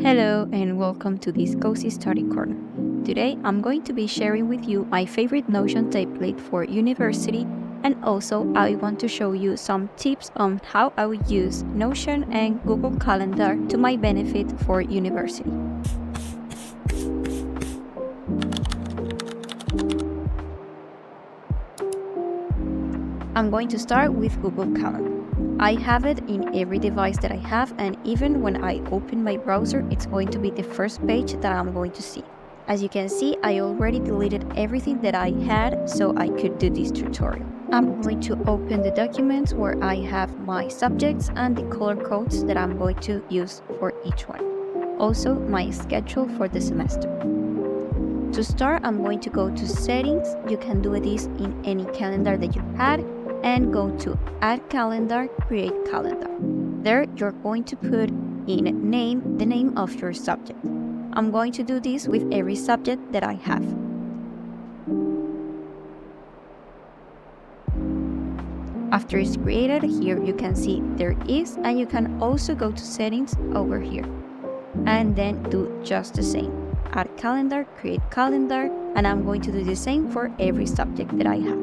Hello and welcome to this cozy study corner. Today I'm going to be sharing with you my favorite Notion template for university, and also I want to show you some tips on how I will use Notion and Google Calendar to my benefit for university. I'm going to start with Google Calendar. I have it in every device that I have, and even when I open my browser, it's going to be the first page that I'm going to see. As you can see, I already deleted everything that I had so I could do this tutorial. I'm going to open the documents where I have my subjects and the color codes that I'm going to use for each one. Also, my schedule for the semester. To start, I'm going to go to Settings. You can do this in any calendar that you had, and go to Add Calendar, Create Calendar. There, you're going to put in the name of your subject. I'm going to do this with every subject that I have. After it's created, here you can see there is, and you can also go to Settings over here, and then do just the same. Add Calendar, Create Calendar, and I'm going to do the same for every subject that I have.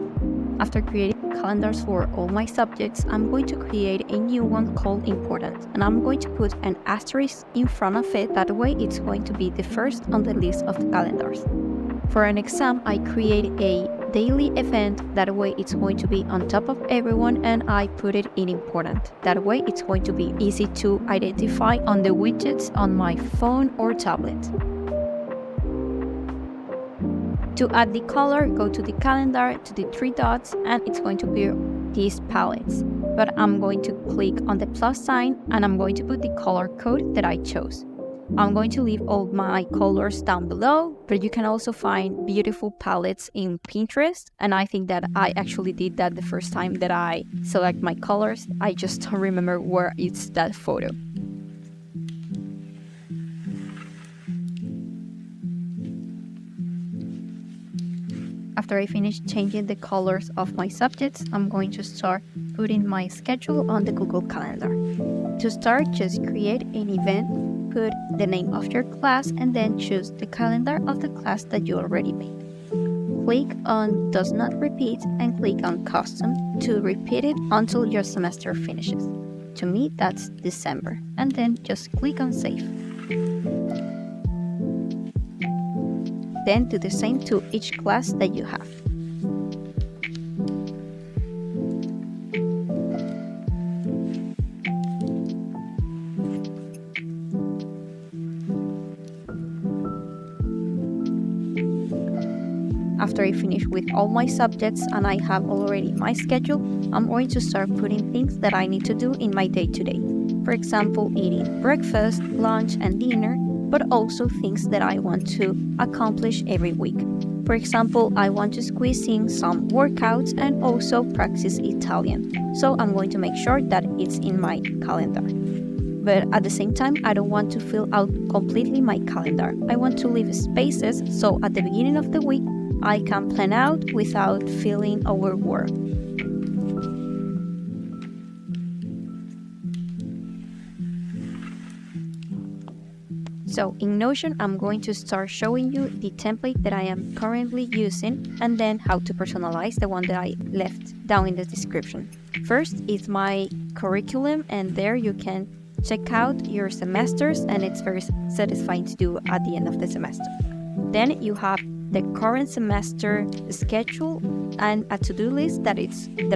After creating calendars for all my subjects, I'm going to create a new one called Important, and I'm going to put an asterisk in front of it. That way it's going to be the first on the list of the calendars. For an exam, I create a daily event. That way it's going to be on top of everyone, and I put it in Important. That way it's going to be easy to identify on the widgets on my phone or tablet. To add the color, go to the calendar, to the three dots, and it's going to be these palettes. But I'm going to click on the plus sign, and I'm going to put the color code that I chose. I'm going to leave all my colors down below, but you can also find beautiful palettes in Pinterest, and I think that I actually did that the first time that I select my colors. I just don't remember where it's that photo. After I finish changing the colors of my subjects, I'm going to start putting my schedule on the Google Calendar. To start, just create an event, put the name of your class, and then choose the calendar of the class that you already made. Click on Does Not Repeat and click on Custom to repeat it until your semester finishes. To me, that's December, and then just click on Save. Then do the same to each class that you have. After I finish with all my subjects and I have already my schedule, I'm going to start putting things that I need to do in my day-to-day. For example, eating breakfast, lunch, and dinner, but also things that I want to accomplish every week. For example, I want to squeeze in some workouts and also practice Italian. So I'm going to make sure that it's in my calendar. But at the same time, I don't want to fill out completely my calendar. I want to leave spaces so at the beginning of the week, I can plan out without feeling overwhelmed. So in Notion, I'm going to start showing you the template that I am currently using, and then how to personalize the one that I left down in the description. First is my curriculum, and there you can check out your semesters, and it's very satisfying to do at the end of the semester. Then you have the current semester schedule and a to-do list that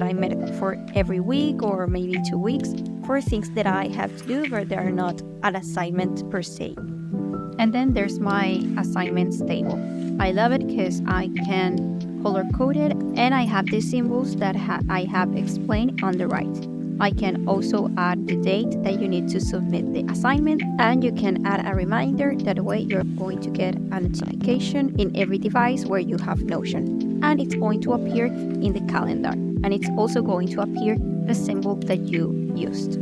I made for every week or maybe 2 weeks for things that I have to do, but they are not an assignment per se. And then there's my assignments table. I love it because I can color code it, and I have the symbols that I have explained on the right. I can also add the date that you need to submit the assignment, and you can add a reminder. That way you're going to get a notification in every device where you have Notion, and it's going to appear in the calendar, and it's also going to appear the symbol that you used.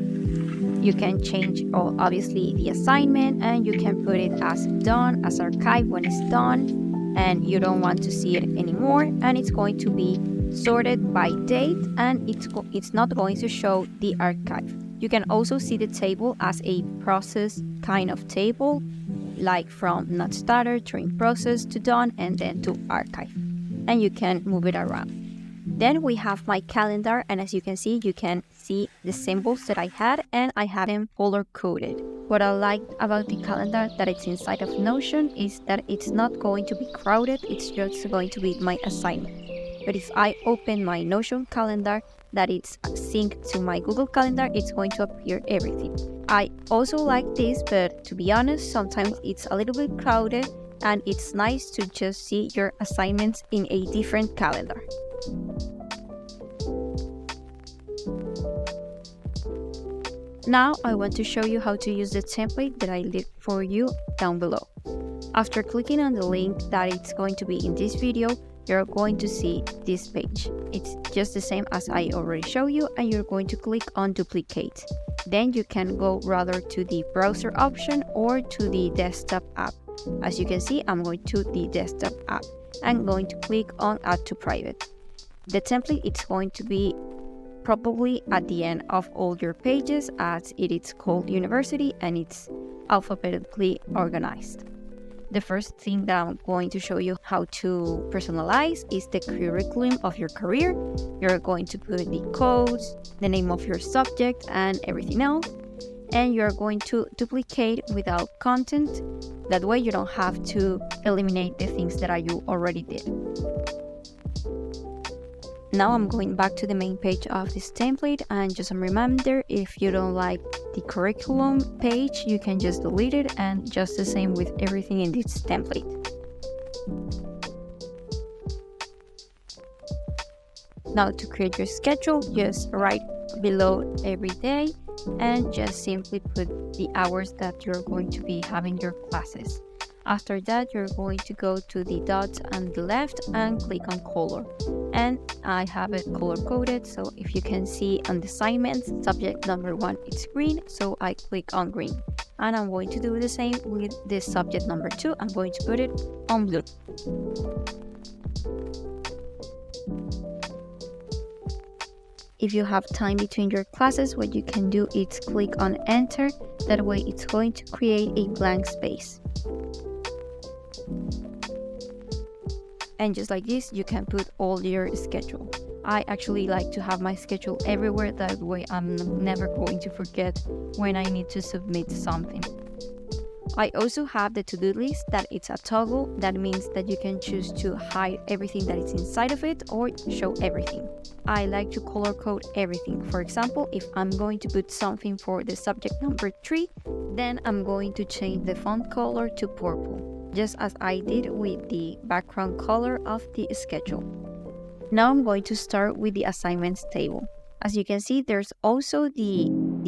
You can change, obviously, the assignment, and you can put it as done, as archive when it's done, and you don't want to see it anymore, and it's going to be sorted by date, and it's not going to show the archive. You can also see the table as a process kind of table, like from not started to in process to done and then to archive. And you can move it around. Then we have my calendar, and as you can see the symbols that I had, and I have them color coded. What I like about the calendar that it's inside of Notion is that it's not going to be crowded, it's just going to be my assignment. But if I open my Notion calendar that it's synced to my Google Calendar, it's going to appear everything. I also like this, but to be honest, sometimes it's a little bit crowded and it's nice to just see your assignments in a different calendar. Now I want to show you how to use the template that I left for you down below. After clicking on the link that it's going to be in this video, you're going to see this page. It's just the same as I already showed you, and you're going to click on duplicate. Then you can go rather to the browser option or to the desktop app. As you can see, I'm going to the desktop app. I'm going to click on add to private. The template is going to be probably at the end of all your pages, as it is called university and it's alphabetically organized. The first thing that I'm going to show you how to personalize is the curriculum of your career. You're going to put the codes, the name of your subject and everything else, and you're going to duplicate without content. That way you don't have to eliminate the things that you already did. Now I'm going back to the main page of this template, and just a reminder, if you don't like the curriculum page, you can just delete it, and just the same with everything in this template. Now to create your schedule, just write below every day and just simply put the hours that you're going to be having your classes. After that, you're going to go to the dots on the left and click on color. And I have it color coded, so if you can see on the assignments, subject number 1 is green, so I click on green. And I'm going to do the same with this subject number 2. I'm going to put it on blue. If you have time between your classes, what you can do is click on enter. That way it's going to create a blank space. And just like this, you can put all your schedule. I actually like to have my schedule everywhere, that way I'm never going to forget when I need to submit something. I also have the to-do list that it's a toggle. That means that you can choose to hide everything that is inside of it or show everything. I like to color code everything. For example, if I'm going to put something for the subject number 3, then I'm going to change the font color to purple, just as I did with the background color of the schedule. Now I'm going to start with the assignments table. As you can see, there's also the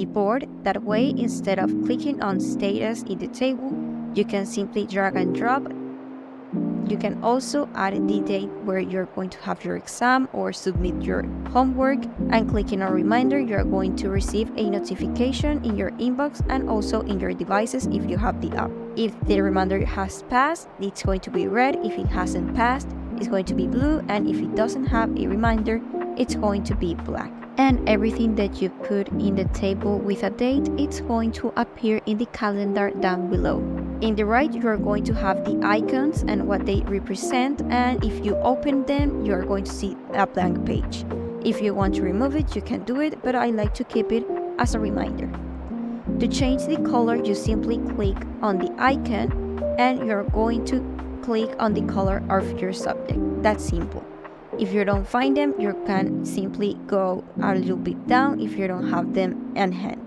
board. That way, instead of clicking on status in the table, you can simply drag and drop. You can also add the date where you're going to have your exam or submit your homework, and clicking on reminder, you're going to receive a notification in your inbox and also in your devices if you have the app. If the reminder has passed, it's going to be red. If it hasn't passed, it's going to be blue, and if it doesn't have a reminder, it's going to be black. And everything that you put in the table with a date, it's going to appear in the calendar down below. In the right, you're going to have the icons and what they represent, and if you open them, you're going to see a blank page. If you want to remove it, you can do it, but I like to keep it as a reminder. To change the color, you simply click on the icon and you're going to click on the color of your subject. That's simple. If you don't find them, you can simply go a little bit down if you don't have them in hand.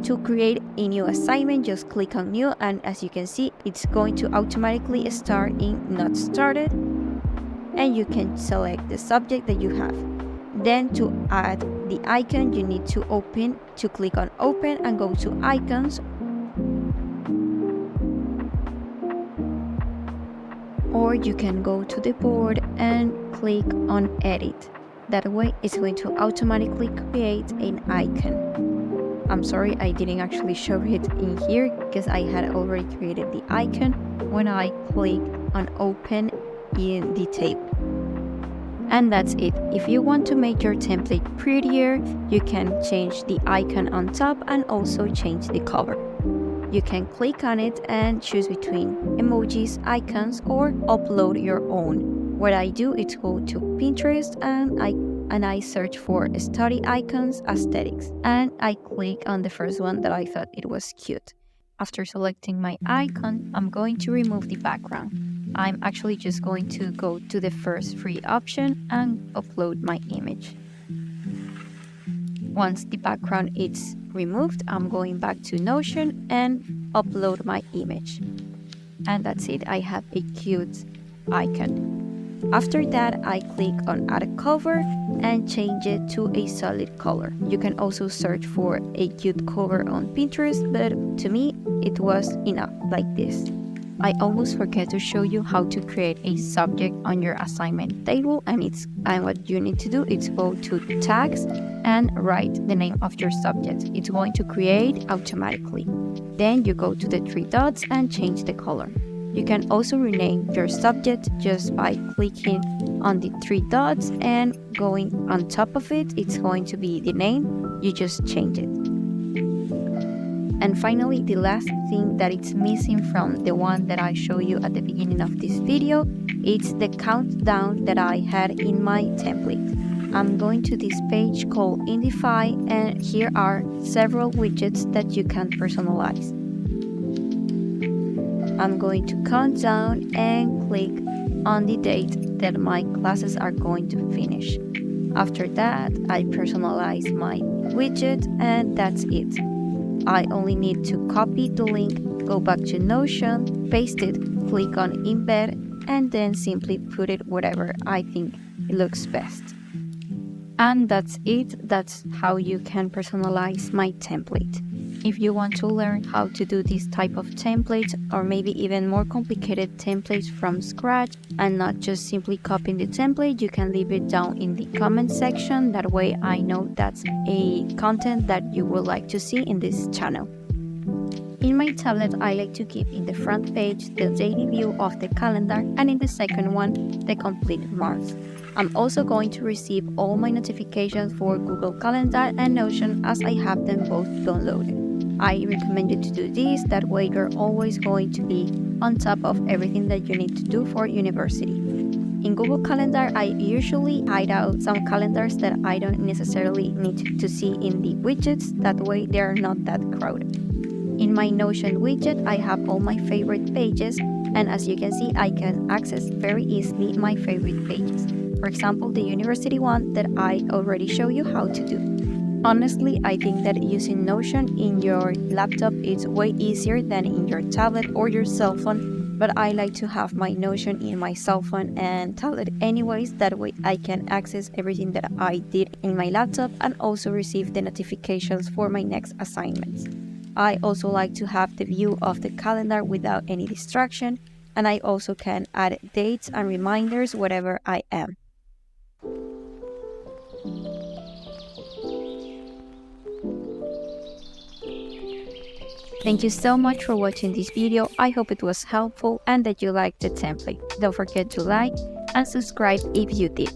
To create a new assignment, just click on new, and as you can see, it's going to automatically start in not started, and you can select the subject that you have. Then to add the icon, you need to click on open and go to icons, or you can go to the board and click on edit. That way it's going to automatically create an icon. I'm sorry, I didn't actually show it in here because I had already created the icon when I click on open in the table. And that's it. If you want to make your template prettier, you can change the icon on top and also change the cover. You can click on it and choose between emojis, icons, or upload your own. What I do is go to Pinterest and I search for study icons, aesthetics, and I click on the first one that I thought it was cute. After selecting my icon, I'm going to remove the background. I'm actually just going to go to the first free option and upload my image. Once the background is removed, I'm going back to Notion and upload my image. And that's it, I have a cute icon. After that, I click on Add a Cover and change it to a solid color. You can also search for a cute cover on Pinterest, but to me, it was enough like this. I almost forget to show you how to create a subject on your assignment table, and what you need to do is go to tags and write the name of your subject. It's going to create automatically. Then you go to the three dots and change the color. You can also rename your subject just by clicking on the three dots and going on top of it. It's going to be the name. You just change it. And finally, the last thing that it's missing from the one that I show you at the beginning of this video, it's the countdown that I had in my template. I'm going to this page called Indify, and here are several widgets that you can personalize. I'm going to count down and click on the date that my classes are going to finish. After that, I personalize my widget, and that's it. I only need to copy the link, go back to Notion, paste it, click on Embed, and then simply put it wherever I think it looks best. And that's it. That's how you can personalize my template. If you want to learn how to do this type of templates, or maybe even more complicated templates from scratch and not just simply copying the template, you can leave it down in the comment section. That way I know that's a content that you would like to see in this channel. In my tablet, I like to keep in the front page the daily view of the calendar, and in the second one, the complete month. I'm also going to receive all my notifications for Google Calendar and Notion, as I have them both downloaded. I recommend you to do this, that way you're always going to be on top of everything that you need to do for university. In Google Calendar, I usually hide out some calendars that I don't necessarily need to see in the widgets, that way they're not that crowded. In my Notion widget, I have all my favorite pages, and as you can see, I can access very easily my favorite pages. For example, the university one that I already showed you how to do. Honestly, I think that using Notion in your laptop is way easier than in your tablet or your cell phone, but I like to have my Notion in my cell phone and tablet anyways, that way I can access everything that I did in my laptop and also receive the notifications for my next assignments. I also like to have the view of the calendar without any distraction, and I also can add dates and reminders wherever I am. Thank you so much for watching this video. I hope it was helpful and that you liked the template. Don't forget to like and subscribe if you did.